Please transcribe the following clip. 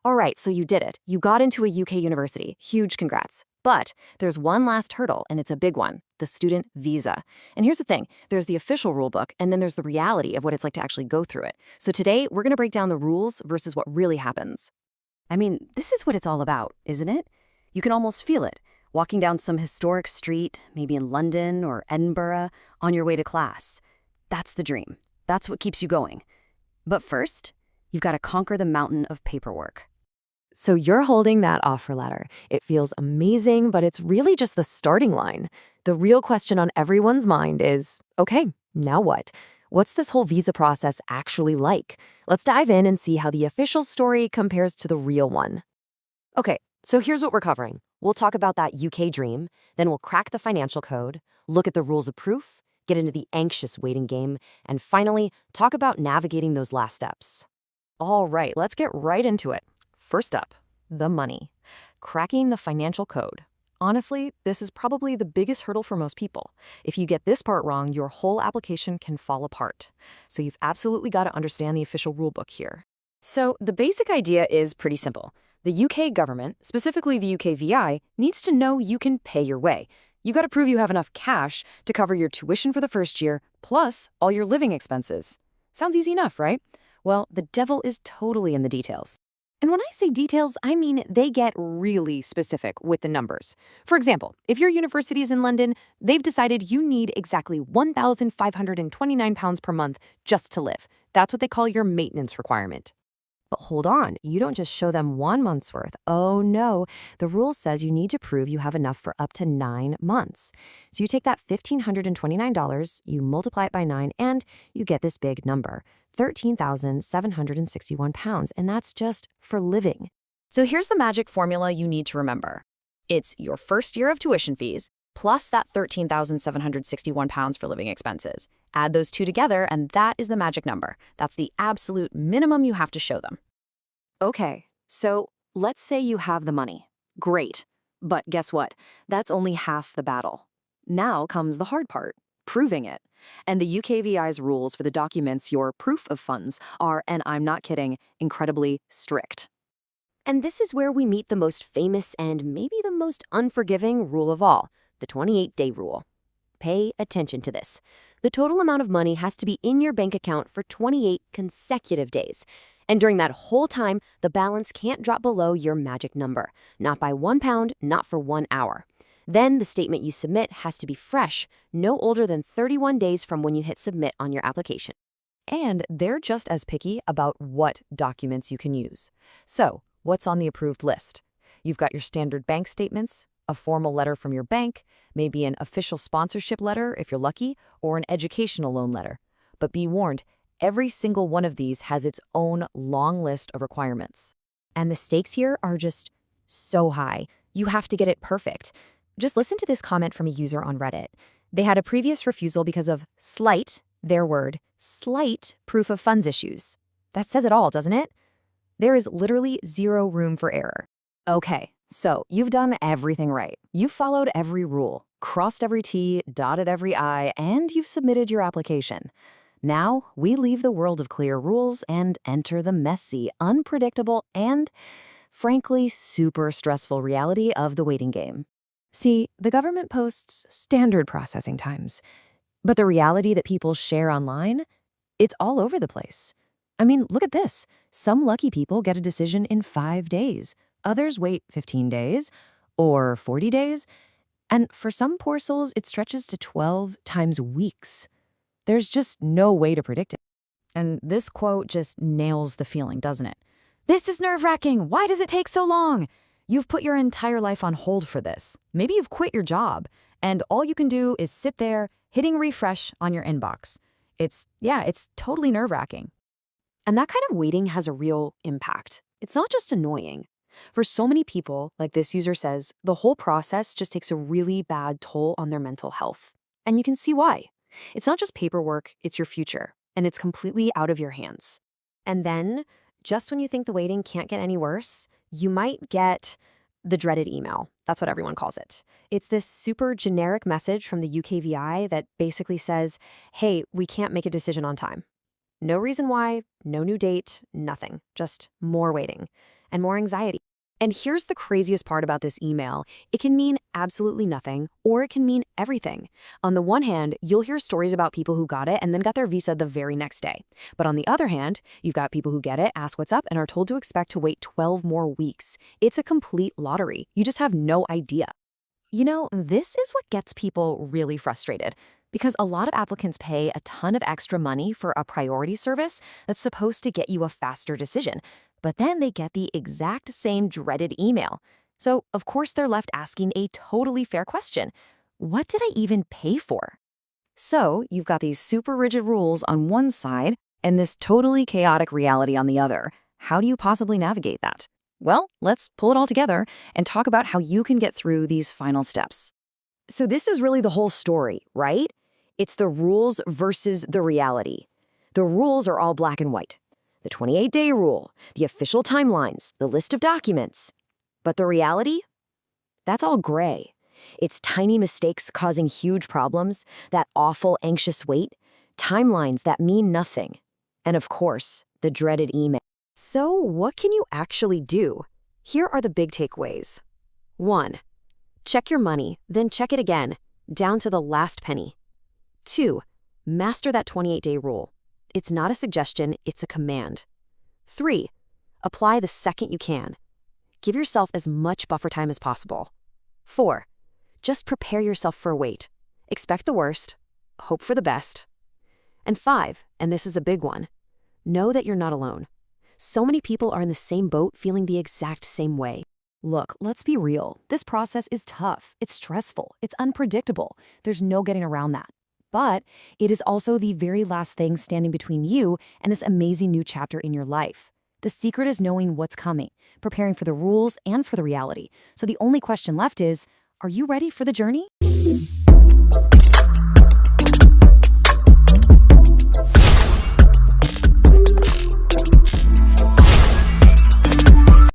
All right, so you did it. You got into a UK university. Huge congrats. But there's one last hurdle, and it's a big one, the student visa. And here's the thing, there's the official rule book, and then there's the reality of what it's like to actually go through it. So today, we're going to break down the rules versus what really happens. I mean, this is what it's all about, isn't it? You can almost feel it, walking down some historic street, maybe in London or Edinburgh, on your way to class. That's the dream. That's what keeps you going. But first, you've got to conquer the mountain of paperwork. So you're holding that offer letter. It feels amazing, but it's really just the starting line. The real question on everyone's mind is, okay, now what? What's this whole visa process actually like? Let's dive in and see how the official story compares to the real one. Okay, so here's what we're covering. We'll talk about that UK dream, then we'll crack the financial code, look at the rules of proof, get into the anxious waiting game, and finally, talk about navigating those last steps. All right, let's get right into it. First up, the money. Cracking the financial code. Honestly, this is probably the biggest hurdle for most people. If you get this part wrong, your whole application can fall apart. So you've absolutely got to understand the official rulebook here. So the basic idea is pretty simple. The UK government, specifically the UK VI, needs to know you can pay your way. You got to prove you have enough cash to cover your tuition for the first year, plus all your living expenses. Sounds easy enough, right? Well, the devil is totally in the details. And when I say details, I mean they get really specific with the numbers. For example, if your university is in London, they've decided you need exactly £1,529 per month just to live. That's what they call your maintenance requirement. But hold on, you don't just show them 1 month's worth. Oh no, the rule says you need to prove you have enough for up to 9 months. So you take that $1,529, you multiply it by 9, and you get this big number, £13,761, and that's just for living. So here's the magic formula you need to remember. It's your first year of tuition fees, plus that £13,761 for living expenses. Add those two together, and that is the magic number. That's the absolute minimum you have to show them. Okay, so let's say you have the money. Great. But guess what? That's only half the battle. Now comes the hard part, proving it. And the UKVI's rules for the documents, your proof of funds, are, and I'm not kidding, incredibly strict. And this is where we meet the most famous and maybe the most unforgiving rule of all, the 28-day rule. Pay attention to this. The total amount of money has to be in your bank account for 28 consecutive days. And during that whole time, the balance can't drop below your magic number. Not by £1, not for 1 hour. Then the statement you submit has to be fresh, no older than 31 days from when you hit submit on your application. And they're just as picky about what documents you can use. So, what's on the approved list? You've got your standard bank statements, a formal letter from your bank, maybe an official sponsorship letter if you're lucky, or an educational loan letter. But be warned, every single one of these has its own long list of requirements. And the stakes here are just so high. You have to get it perfect. Just listen to this comment from a user on Reddit. They had a previous refusal because of slight, their word, slight proof of funds issues. That says it all, doesn't it? There is literally zero room for error. Okay, so you've done everything right. You've followed every rule, crossed every T, dotted every I, and you've submitted your application. Now, we leave the world of clear rules and enter the messy, unpredictable, and, frankly, super stressful reality of the waiting game. See, the government posts standard processing times, but the reality that people share online, it's all over the place. I mean, look at this. Some lucky people get a decision in 5 days. Others wait 15 days or 40 days. And for some poor souls, it stretches to 12 times weeks. There's just no way to predict it. And this quote just nails the feeling, doesn't it? This is nerve-wracking. Why does it take so long? You've put your entire life on hold for this. Maybe you've quit your job, and all you can do is sit there hitting refresh on your inbox. It's totally nerve-wracking. And that kind of waiting has a real impact. It's not just annoying. For so many people, like this user says, the whole process just takes a really bad toll on their mental health. And you can see why. It's not just paperwork, it's your future, and it's completely out of your hands. And then, just when you think the waiting can't get any worse, you might get the dreaded email. That's what everyone calls it. It's this super generic message from the UKVI that basically says, hey, we can't make a decision on time. No reason why, no new date, nothing, just more waiting. and more anxiety. And here's the craziest part about this email. It can mean absolutely nothing, or it can mean everything. On the one hand, you'll hear stories about people who got it and then got their visa the very next day. But on the other hand, you've got people who get it, ask what's up, and are told to expect to wait 12 more weeks. It's a complete lottery. You just have no idea. You know, this is what gets people really frustrated, because a lot of applicants pay a ton of extra money for a priority service that's supposed to get you a faster decision. But then they get the exact same dreaded email. So, of course, they're left asking a totally fair question. What did I even pay for? So, you've got these super rigid rules on one side and this totally chaotic reality on the other. How do you possibly navigate that? Well, let's pull it all together and talk about how you can get through these final steps. So this is really the whole story, right? It's the rules versus the reality. The rules are all black and white. The 28-day rule, the official timelines, the list of documents. But the reality? That's all gray. It's tiny mistakes causing huge problems, that awful anxious wait, timelines that mean nothing, and of course, the dreaded email. So what can you actually do? Here are the big takeaways. 1. Check your money, then check it again, down to the last penny. 2. Master that 28-day rule. It's not a suggestion, it's a command. 3. Apply the second you can. Give yourself as much buffer time as possible. 4. Just prepare yourself for a wait. Expect the worst, hope for the best. And 5, and this is a big one, know that you're not alone. So many people are in the same boat feeling the exact same way. Look, let's be real. This process is tough, it's stressful, it's unpredictable. There's no getting around that. But it is also the very last thing standing between you and this amazing new chapter in your life. The secret is knowing what's coming, preparing for the rules and for the reality. So the only question left is, are you ready for the journey?